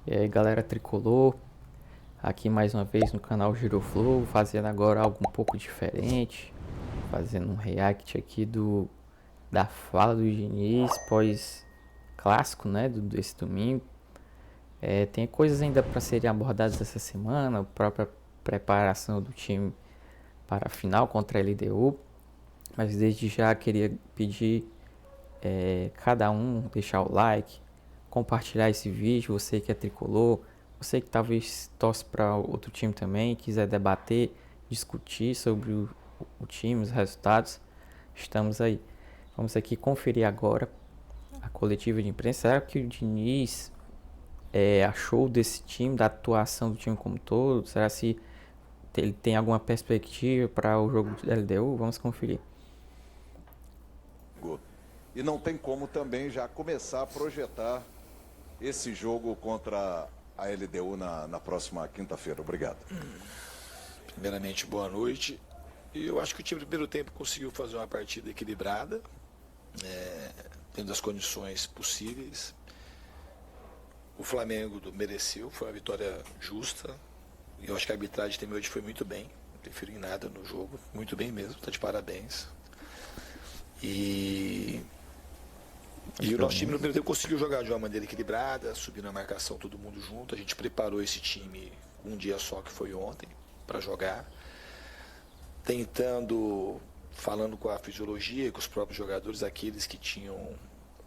E aí galera tricolor, aqui mais uma vez no canal Giroflow, fazendo agora algo um pouco diferente, fazendo um react aqui da fala do Diniz pós clássico, né, desse domingo. Tem coisas ainda para serem abordadas essa semana, a própria preparação do time para a final contra a LDU, mas desde já queria pedir cada um deixar o like, compartilhar esse vídeo, você que é tricolor, você que talvez torce para outro time também, quiser debater, discutir sobre o time, os resultados, estamos aí. Vamos aqui conferir agora a coletiva de imprensa. Será que o Diniz achou desse time, da atuação do time como um todo? Será se ele tem alguma perspectiva para o jogo do LDU? Vamos conferir. E não tem como também já começar a projetar esse jogo contra a LDU na próxima quinta-feira. Obrigado. Primeiramente, boa noite. E eu acho que o time do primeiro tempo conseguiu fazer uma partida equilibrada, dentro das condições possíveis. O Flamengo mereceu, foi uma vitória justa. E eu acho que a arbitragem também hoje foi muito bem. Não interferiu em nada no jogo, muito bem mesmo, está de parabéns. E o nosso time no primeiro tempo conseguiu jogar de uma maneira equilibrada, subir na marcação todo mundo junto. A gente preparou esse time um dia só, que foi ontem, para jogar. Tentando, falando com a fisiologia e com os próprios jogadores, aqueles que tinham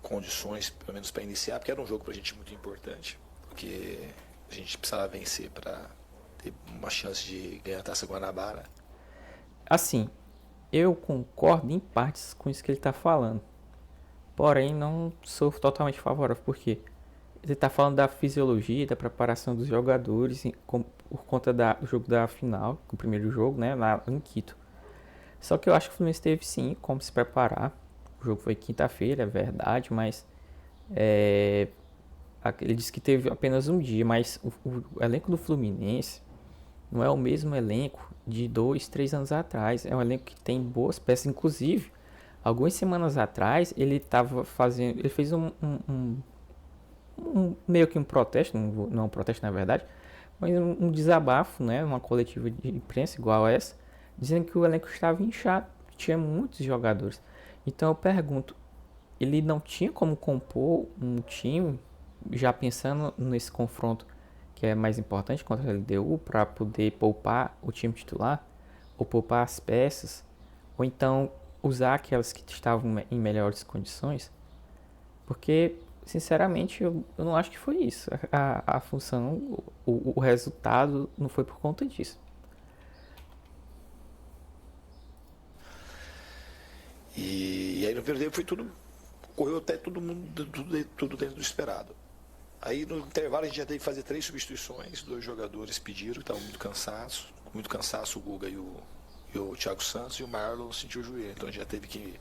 condições, pelo menos para iniciar, porque era um jogo para a gente muito importante, porque a gente precisava vencer para ter uma chance de ganhar a Taça Guanabara. Assim, eu concordo em partes com isso que ele está falando. Porém, não sou totalmente favorável, porque ele está falando da fisiologia, da preparação dos jogadores por conta do jogo da final, o primeiro jogo, né, lá em Quito. Só que eu acho que o Fluminense teve sim como se preparar. O jogo foi quinta-feira, é verdade, mas ele disse que teve apenas um dia, mas o elenco do Fluminense não é o mesmo elenco de 2, 3 anos atrás. É um elenco que tem boas peças, inclusive. Algumas semanas atrás ele estava fazendo, ele fez meio que um protesto, não um protesto na verdade, mas um desabafo, né, uma coletiva de imprensa igual a essa, dizendo que o elenco estava inchado, tinha muitos jogadores. Então eu pergunto, ele não tinha como compor um time já pensando nesse confronto que é mais importante contra a LDU para poder poupar o time titular ou poupar as peças ou então usar aquelas que estavam em melhores condições? Porque sinceramente eu não acho que foi isso a função, o resultado não foi por conta disso. E aí no primeiro tempo foi tudo, correu até todo mundo, tudo dentro do esperado. Aí no intervalo a gente já teve que fazer 3 substituições, 2 jogadores pediram, que estavam muito cansaço, o Guga e o Thiago Santos, e o Marlon sentiu o joelho, então a gente já teve que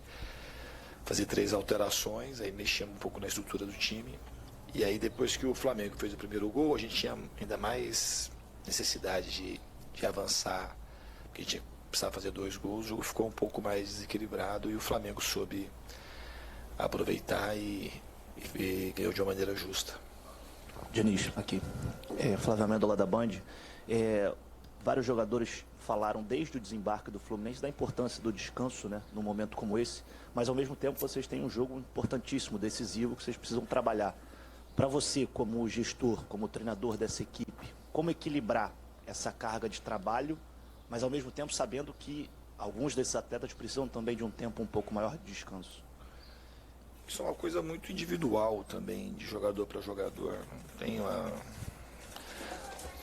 fazer 3 alterações, aí mexemos um pouco na estrutura do time. E aí depois que o Flamengo fez o primeiro gol, a gente tinha ainda mais necessidade de avançar, porque a gente precisava fazer 2 gols, o jogo ficou um pouco mais desequilibrado e o Flamengo soube aproveitar e ganhou de uma maneira justa. Diniz, aqui. Flávio Amendola da Band. Vários jogadores falaram desde o desembarque do Fluminense da importância do descanso, né, num momento como esse, mas ao mesmo tempo vocês têm um jogo importantíssimo, decisivo, que vocês precisam trabalhar. Para você, como gestor, como treinador dessa equipe, como equilibrar essa carga de trabalho, mas ao mesmo tempo sabendo que alguns desses atletas precisam também de um tempo um pouco maior de descanso? Isso é uma coisa muito individual também, de jogador para jogador.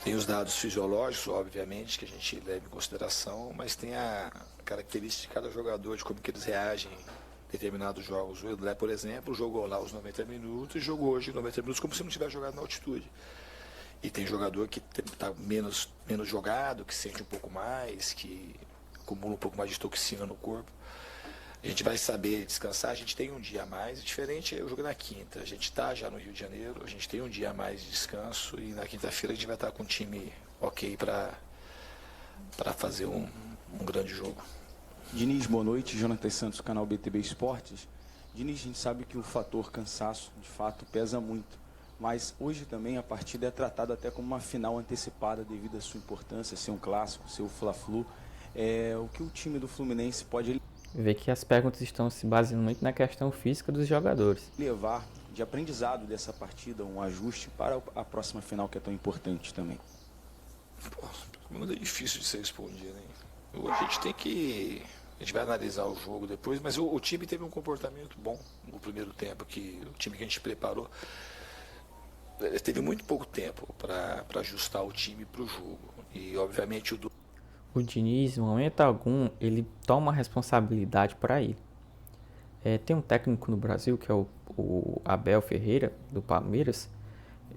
Tem os dados fisiológicos, obviamente, que a gente leva em consideração, mas tem a característica de cada jogador, de como que eles reagem em determinados jogos. O Edlé, por exemplo, jogou lá os 90 minutos e jogou hoje 90 minutos como se não tivesse jogado na altitude. E tem jogador que está menos jogado, que sente um pouco mais, que acumula um pouco mais de toxina no corpo. A gente vai saber descansar, a gente tem um dia a mais, diferente é o jogo na quinta. A gente está já no Rio de Janeiro, a gente tem um dia a mais de descanso e na quinta-feira a gente vai estar com um time ok para fazer um grande jogo. Diniz, boa noite. Jonathan Santos, canal BTB Esportes. Diniz, a gente sabe que o fator cansaço, de fato, pesa muito. mas hoje também a partida é tratada até como uma final antecipada devido à sua importância, ser um clássico, ser o Fla-Flu. O que o time do Fluminense pode Vê que as perguntas estão se baseando muito na questão física dos jogadores. levar de aprendizado dessa partida, um ajuste para a próxima final que é tão importante também? Pô, pergunta difícil de ser respondida, hein? A gente tem que... A gente vai analisar o jogo depois, mas o time teve um comportamento bom no primeiro tempo, que o time que a gente preparou teve muito pouco tempo para ajustar o time para o jogo. E, obviamente, O Diniz, em momento algum, ele toma a responsabilidade para ele. Tem um técnico no Brasil, que é o Abel Ferreira, do Palmeiras.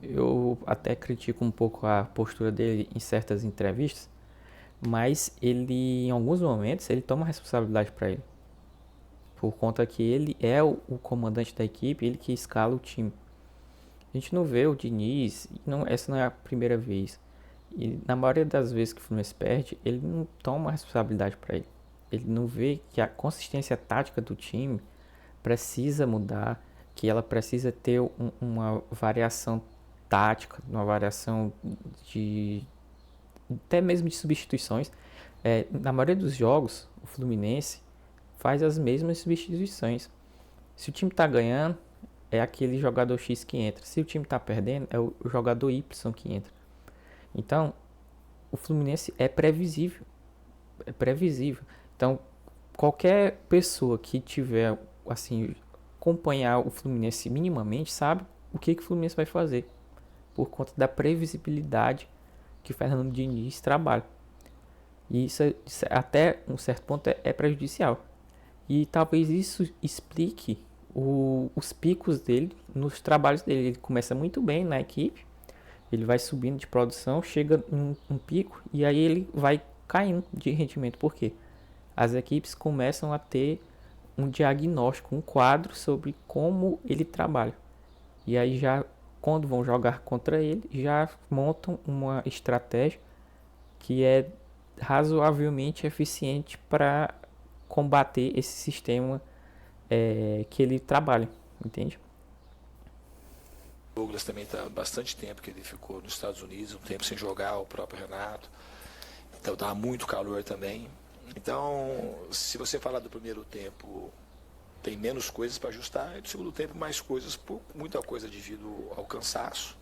Eu até critico um pouco a postura dele em certas entrevistas, mas ele, em alguns momentos, ele toma a responsabilidade para ele. Por conta que ele é o comandante da equipe, ele que escala o time. A gente não vê o Diniz, essa não é a primeira vez. E na maioria das vezes que o Fluminense perde, ele não toma a responsabilidade para ele. Ele não vê que a consistência tática do time precisa mudar, que ela precisa ter uma variação tática, uma variação de até mesmo de substituições. Na maioria dos jogos, o Fluminense faz as mesmas substituições. Se o time está ganhando, é aquele jogador X que entra. Se o time está perdendo, é o jogador Y que entra. Então, o Fluminense é previsível. É previsível. Então, qualquer pessoa que tiver, assim, acompanhar o Fluminense minimamente, sabe o que o Fluminense vai fazer. Por conta da previsibilidade que o Fernando Diniz trabalha. E isso até um certo ponto é prejudicial. E talvez isso explique os picos dele nos trabalhos dele. Ele começa muito bem na equipe, ele vai subindo de produção, chega em um pico e aí ele vai caindo de rendimento. Por quê? As equipes começam a ter um diagnóstico, um quadro sobre como ele trabalha. E aí já, quando vão jogar contra ele, já montam uma estratégia que é razoavelmente eficiente para combater esse sistema que ele trabalha, entende? O Douglas também está bastante tempo que ele ficou nos Estados Unidos, um tempo sem jogar, o próprio Renato. Então estava muito calor também. Então, se você falar do primeiro tempo, tem menos coisas para ajustar, e do segundo tempo mais coisas, por muita coisa devido ao cansaço.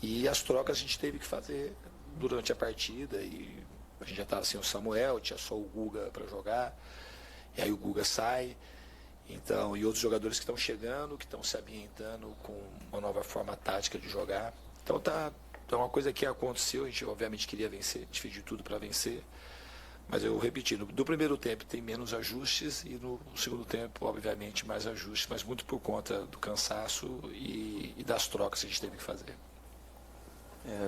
E as trocas a gente teve que fazer durante a partida, e a gente já estava sem o Samuel, tinha só o Guga para jogar, e aí o Guga sai. Então, e outros jogadores que estão chegando, que estão se ambientando com uma nova forma tática de jogar. Então é uma coisa que aconteceu, a gente obviamente queria vencer, a gente fez de tudo para vencer. Mas eu repeti, do primeiro tempo tem menos ajustes e no segundo tempo, obviamente, mais ajustes, mas muito por conta do cansaço e das trocas que a gente teve que fazer.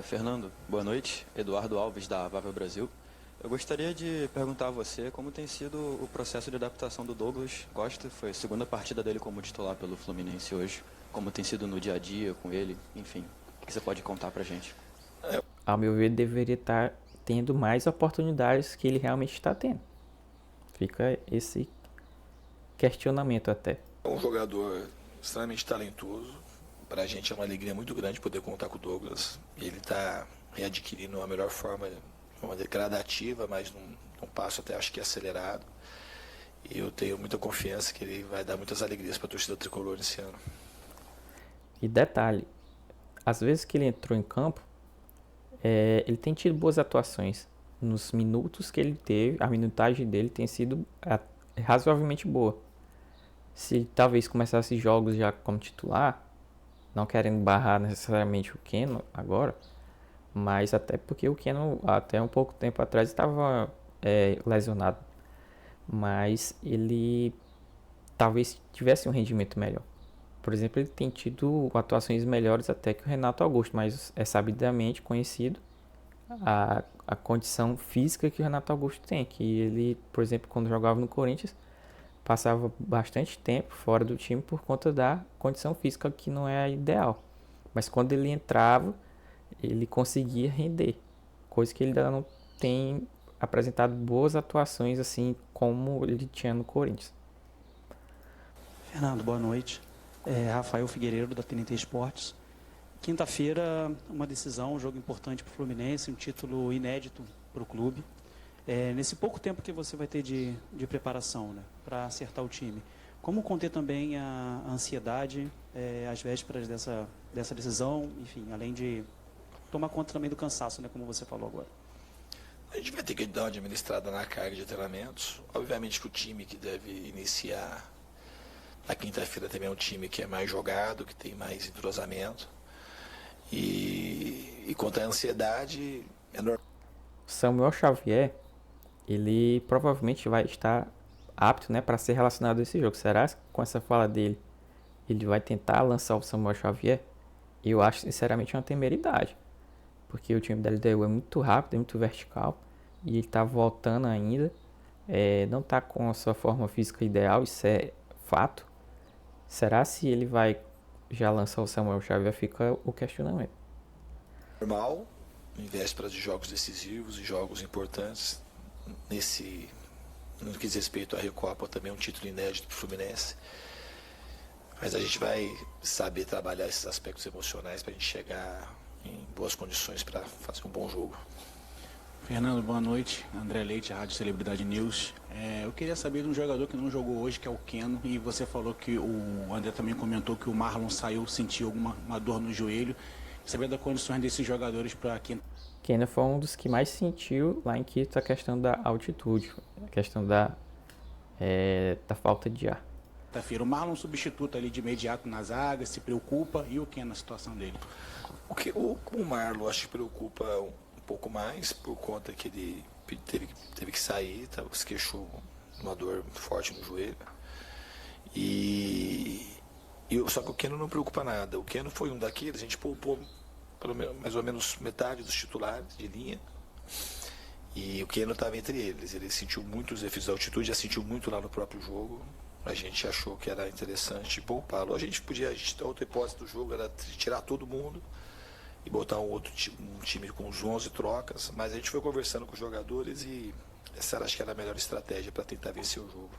Fernando, boa noite. Eduardo Alves, da Vável Brasil. Eu gostaria de perguntar a você como tem sido o processo de adaptação do Douglas Costa. Foi a segunda partida dele como titular pelo Fluminense hoje. Como tem sido no dia a dia com ele, enfim. O que você pode contar pra gente? Ao meu ver, deveria estar tendo mais oportunidades que ele realmente está tendo. Fica esse questionamento até. É um jogador extremamente talentoso. Pra gente é uma alegria muito grande poder contar com o Douglas. Ele está readquirindo a melhor forma, uma gradativa, mas num passo até acho que acelerado. E eu tenho muita confiança que ele vai dar muitas alegrias para a torcida tricolor esse ano. E detalhe, às vezes que ele entrou em campo, ele tem tido boas atuações. Nos minutos que ele teve, a minutagem dele tem sido razoavelmente boa. Se ele talvez começasse jogos já como titular, não querendo barrar necessariamente o Keno agora, mas até porque o Keno até um pouco tempo atrás estava lesionado. Mas ele talvez tivesse um rendimento melhor. Por exemplo, ele tem tido atuações melhores até que o Renato Augusto, mas é sabidamente conhecido a condição física que o Renato Augusto tem, que ele, por exemplo, quando jogava no Corinthians, passava bastante tempo fora do time por conta da condição física que não é a ideal. Mas quando ele entrava, ele conseguia render, coisa que ele ainda não tem apresentado boas atuações assim como ele tinha no Corinthians. Fernando, boa noite. Rafael Figueiredo, da TNT Esportes. Quinta-feira, uma decisão, um jogo importante para o Fluminense, um título inédito para o clube. Nesse pouco tempo que você vai ter de preparação, né, para acertar o time, como conter também a ansiedade às vésperas dessa decisão, enfim, além de tomar conta também do cansaço, né, como você falou agora? A gente vai ter que dar uma administrada na carga de treinamentos. Obviamente que o time que deve iniciar na quinta-feira também é um time que é mais jogado, que tem mais entrosamento. E quanto à ansiedade, é normal. Samuel Xavier, ele provavelmente vai estar apto, né, para ser relacionado a esse jogo. Será que com essa fala dele ele vai tentar lançar o Samuel Xavier? Eu acho sinceramente uma temeridade, porque o time da LDU é muito rápido, é muito vertical, e ele está voltando ainda, não está com a sua forma física ideal, isso é fato. Será se ele vai já lançar o Samuel Xavier? Fica o questionamento. Normal, em vésperas de jogos decisivos e jogos importantes, no que diz respeito à Recopa, também é um título inédito para o Fluminense. Mas a gente vai saber trabalhar esses aspectos emocionais para a gente chegar em boas condições para fazer um bom jogo. Fernando, boa noite. André Leite, Rádio Celebridade News. Eu queria saber de um jogador que não jogou hoje, que é o Keno, e você falou que o André também comentou que o Marlon saiu, sentiu uma dor no joelho. Saber das condições desses jogadores para quem... Keno foi um dos que mais sentiu lá em Quito a questão da altitude, a questão da falta de ar. O Marlon substituto ali de imediato na zaga, se preocupa, e o Keno na situação dele? O Marlon acho que preocupa um pouco mais por conta que ele teve que sair, se queixou uma dor forte no joelho. Só que o Keno não preocupa nada. O Keno foi um daqueles, a gente poupou mais ou menos metade dos titulares de linha. E o Keno estava entre eles. Ele sentiu muito os efeitos da altitude, já sentiu muito lá no próprio jogo. A gente achou que era interessante poupá-lo. A outra hipótese do jogo era tirar todo mundo e botar um time com os 11 trocas. Mas a gente foi conversando com os jogadores e essa acho que era a melhor estratégia para tentar vencer o jogo.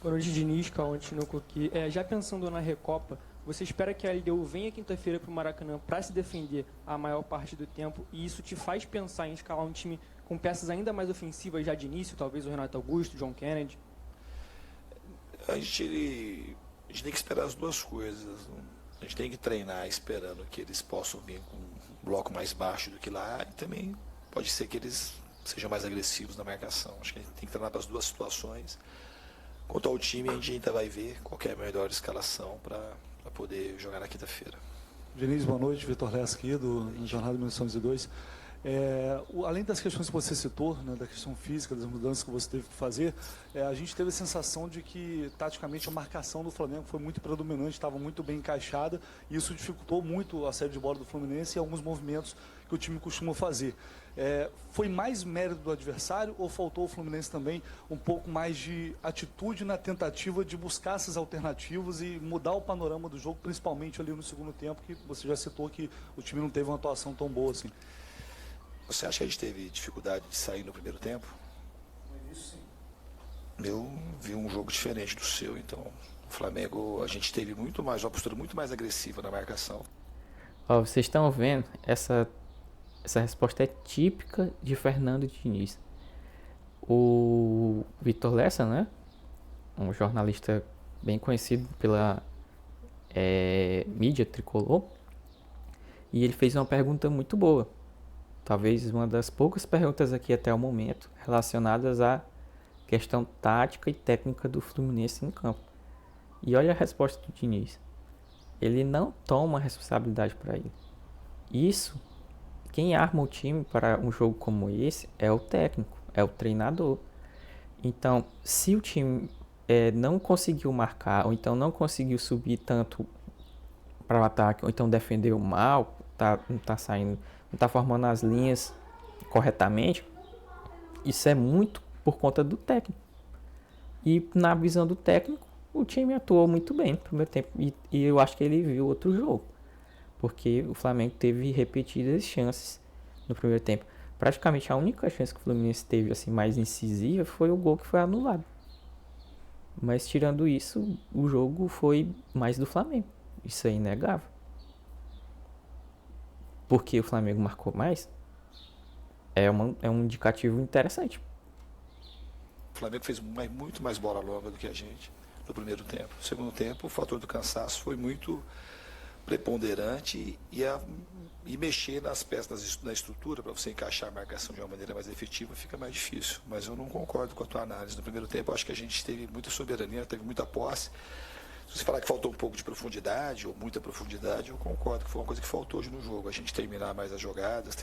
Boa noite, Diniz, Cauantino Coqui. Já pensando na Recopa, você espera que a LDU venha quinta-feira para o Maracanã para se defender a maior parte do tempo, e isso te faz pensar em escalar um time com peças ainda mais ofensivas já de início, talvez o Renato Augusto, o John Kennedy? A gente tem que esperar as duas coisas. A gente tem que treinar esperando que eles possam vir com um bloco mais baixo do que lá, e também pode ser que eles sejam mais agressivos na marcação. Acho que a gente tem que treinar para as duas situações. Quanto ao time, a gente ainda vai ver qual é a melhor escalação para poder jogar na quinta-feira. Diniz, boa noite. Vitor Lessa aqui, do Jornal de 1902. Além das questões que você citou, né, da questão física, das mudanças que você teve que fazer, a gente teve a sensação de que, taticamente, a marcação do Flamengo foi muito predominante, estava muito bem encaixada, e isso dificultou muito a saída de bola do Fluminense e alguns movimentos que o time costuma fazer. Foi mais mérito do adversário ou faltou ao Fluminense também um pouco mais de atitude na tentativa de buscar essas alternativas e mudar o panorama do jogo, principalmente ali no segundo tempo, que você já citou que o time não teve uma atuação tão boa assim? Você acha que a gente teve dificuldade de sair no primeiro tempo? Isso sim. Eu vi um jogo diferente do seu, então o Flamengo, a gente teve uma postura muito mais agressiva na marcação. Vocês estão vendo, essa resposta é típica de Fernando Diniz. O Vitor Lessa, né, um jornalista bem conhecido pela mídia tricolor, e ele fez uma pergunta muito boa. Talvez uma das poucas perguntas aqui até o momento relacionadas à questão tática e técnica do Fluminense em campo. E olha a resposta do Diniz. Ele não toma responsabilidade para ele. Isso, quem arma o time para um jogo como esse é o técnico, é o treinador. Então, se o time não conseguiu marcar, ou então não conseguiu subir tanto para o ataque, ou então defendeu mal, não está saindo, não está formando as linhas corretamente, isso é muito por conta do técnico. E na visão do técnico, o time atuou muito bem no primeiro tempo. E eu acho que ele viu outro jogo, porque o Flamengo teve repetidas chances no primeiro tempo. Praticamente a única chance que o Fluminense teve assim, mais incisiva foi o gol que foi anulado. Mas tirando isso, o jogo foi mais do Flamengo. Isso é inegável. porque o Flamengo marcou mais, é um indicativo interessante. O Flamengo fez muito mais bola longa do que a gente no primeiro tempo. No segundo tempo, o fator do cansaço foi muito preponderante e mexer nas peças da estrutura para você encaixar a marcação de uma maneira mais efetiva fica mais difícil. Mas eu não concordo com a tua análise. No primeiro tempo, eu acho que a gente teve muita soberania, teve muita posse. Se você falar que faltou um pouco de profundidade ou muita profundidade, eu concordo que foi uma coisa que faltou hoje no jogo. A gente terminar mais as jogadas.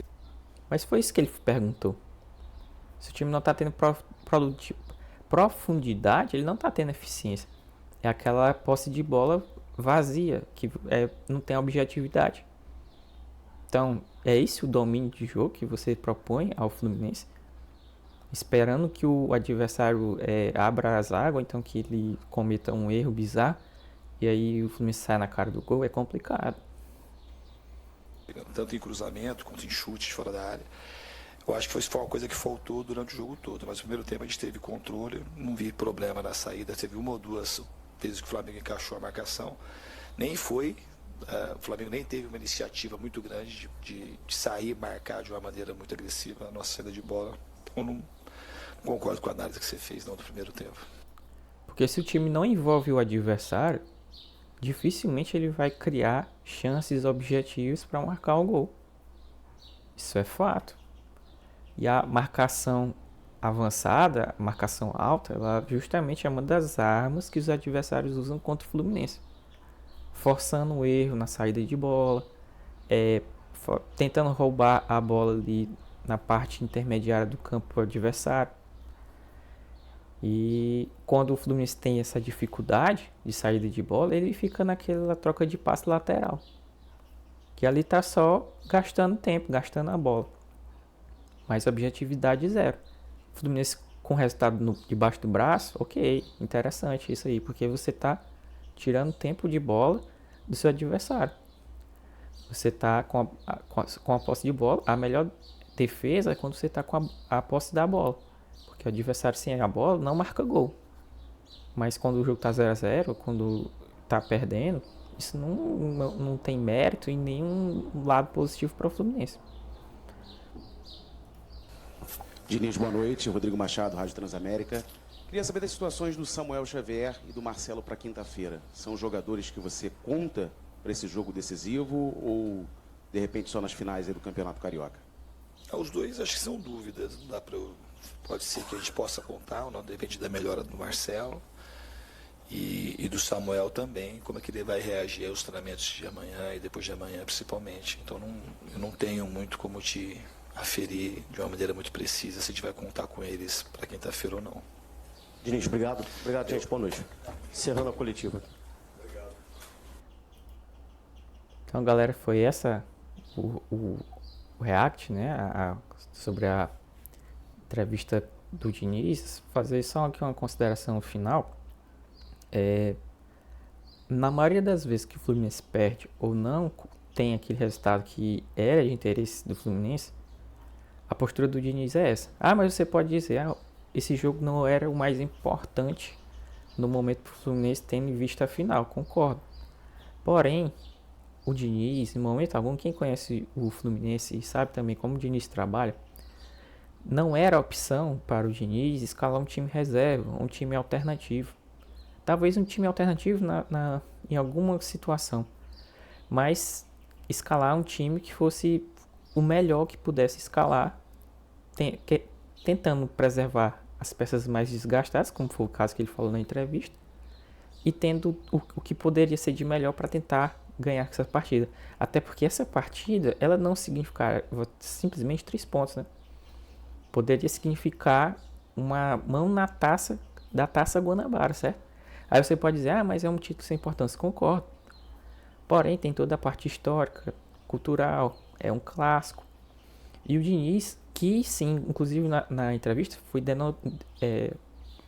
Mas foi isso que ele perguntou. Se o time não está tendo profundidade, ele não está tendo eficiência. É aquela posse de bola vazia, que não tem objetividade. Então, é esse o domínio de jogo que você propõe ao Fluminense? Esperando que o adversário abra as águas, então que ele cometa um erro bizarro, e aí o Fluminense sai na cara do gol, é complicado. Tanto em cruzamento quanto em chute de fora da área. Eu acho que foi uma coisa que faltou durante o jogo todo, mas no primeiro tempo a gente teve controle, não vi problema na saída, teve uma ou duas vezes que o Flamengo encaixou a marcação, o Flamengo nem teve uma iniciativa muito grande de sair e marcar de uma maneira muito agressiva a nossa saída de bola. Eu não concordo com a análise que você fez no primeiro tempo. Porque se o time não envolve o adversário, dificilmente ele vai criar chances objetivas para marcar o gol. Isso é fato. E a marcação avançada, a marcação alta, ela justamente é uma das armas que os adversários usam contra o Fluminense. Forçando o erro na saída de bola, tentando roubar a bola ali na parte intermediária do campo adversário. E quando o Fluminense tem essa dificuldade de saída de bola, ele fica naquela troca de passe lateral. Que ali tá só gastando tempo, gastando a bola. Mas objetividade zero. O Fluminense com o resultado debaixo do braço, ok, interessante isso aí, porque você tá tirando tempo de bola do seu adversário. Você tá com a posse de bola. A melhor defesa é quando você tá com a posse da bola. Porque o adversário sem a bola não marca gol. Mas quando o jogo tá 0-0, quando tá perdendo, isso não tem mérito em nenhum lado positivo para o Fluminense. Diniz, boa noite. Rodrigo Machado, Rádio Transamérica. Queria saber das situações do Samuel Xavier e do Marcelo para quinta-feira. São jogadores que você conta para esse jogo decisivo ou, de repente, só nas finais aí do Campeonato Carioca? Os dois acho que são dúvidas. Não dá pra pode ser que a gente possa contar, ou não, depende da melhora do Marcelo e do Samuel também, como é que ele vai reagir aos treinamentos de amanhã e depois de amanhã, principalmente. Então, eu não tenho muito como te aferir de uma maneira muito precisa se a gente vai contar com eles para quinta-feira ou não. Diniz, obrigado. Obrigado, gente. Boa noite. Encerrando a coletiva. Então, galera, foi essa o react, né, sobre a entrevista do Diniz. Fazer só aqui uma consideração final. Na maioria das vezes que o Fluminense perde ou não tem aquele resultado que era de interesse do Fluminense, a postura do Diniz é essa. Mas você pode dizer, esse jogo não era o mais importante no momento para o Fluminense, tendo em vista a final. Concordo. Porém, o Diniz, em momento algum, quem conhece o Fluminense e sabe também como o Diniz trabalha, não era opção para o Diniz escalar um time reserva, um time alternativo. Talvez um time alternativo em alguma situação, mas escalar um time que fosse o melhor que pudesse escalar, tentando preservar as peças mais desgastadas, como foi o caso que ele falou na entrevista, e tendo o que poderia ser de melhor para tentar ganhar essa partida. Até porque essa partida, ela não significa simplesmente 3 pontos, né? Poderia significar uma mão na taça da Taça Guanabara, certo? Aí você pode dizer, mas é um título sem importância. Concordo. Porém, tem toda a parte histórica, cultural, é um clássico. E o Diniz, que sim, inclusive na entrevista,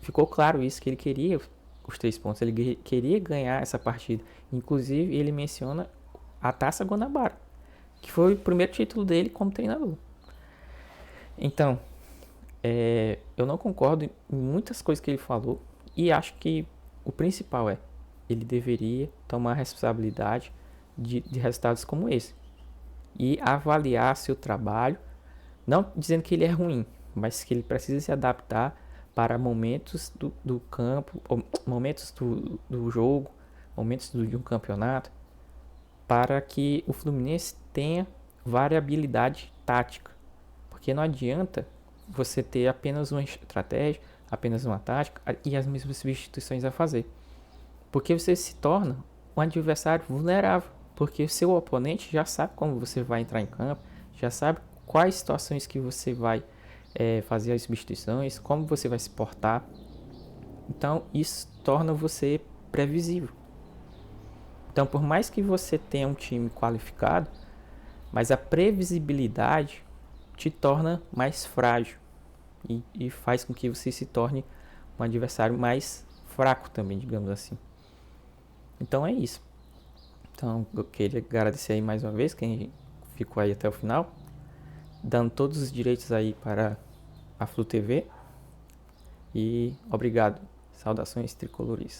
ficou claro isso, que ele queria os 3 pontos, ele queria ganhar essa partida. Inclusive, ele menciona a Taça Guanabara, que foi o primeiro título dele como treinador. Então, eu não concordo em muitas coisas que ele falou, e acho que o principal ele deveria tomar a responsabilidade de resultados como esse. e avaliar seu trabalho, não dizendo que ele é ruim, mas que ele precisa se adaptar para momentos do campo, ou momentos do jogo, momentos de um campeonato, para que o Fluminense tenha variabilidade tática. Porque não adianta você ter apenas uma estratégia, apenas uma tática e as mesmas substituições a fazer. Porque você se torna um adversário vulnerável. Porque o seu oponente já sabe como você vai entrar em campo, já sabe quais situações que você vai fazer as substituições, como você vai se portar. Então isso torna você previsível. Então, por mais que você tenha um time qualificado, mas a previsibilidade te torna mais frágil e faz com que você se torne um adversário mais fraco também, digamos assim. Então é isso. Então eu queria agradecer aí mais uma vez quem ficou aí até o final, dando todos os direitos aí para a Flu TV. E obrigado. Saudações tricolores.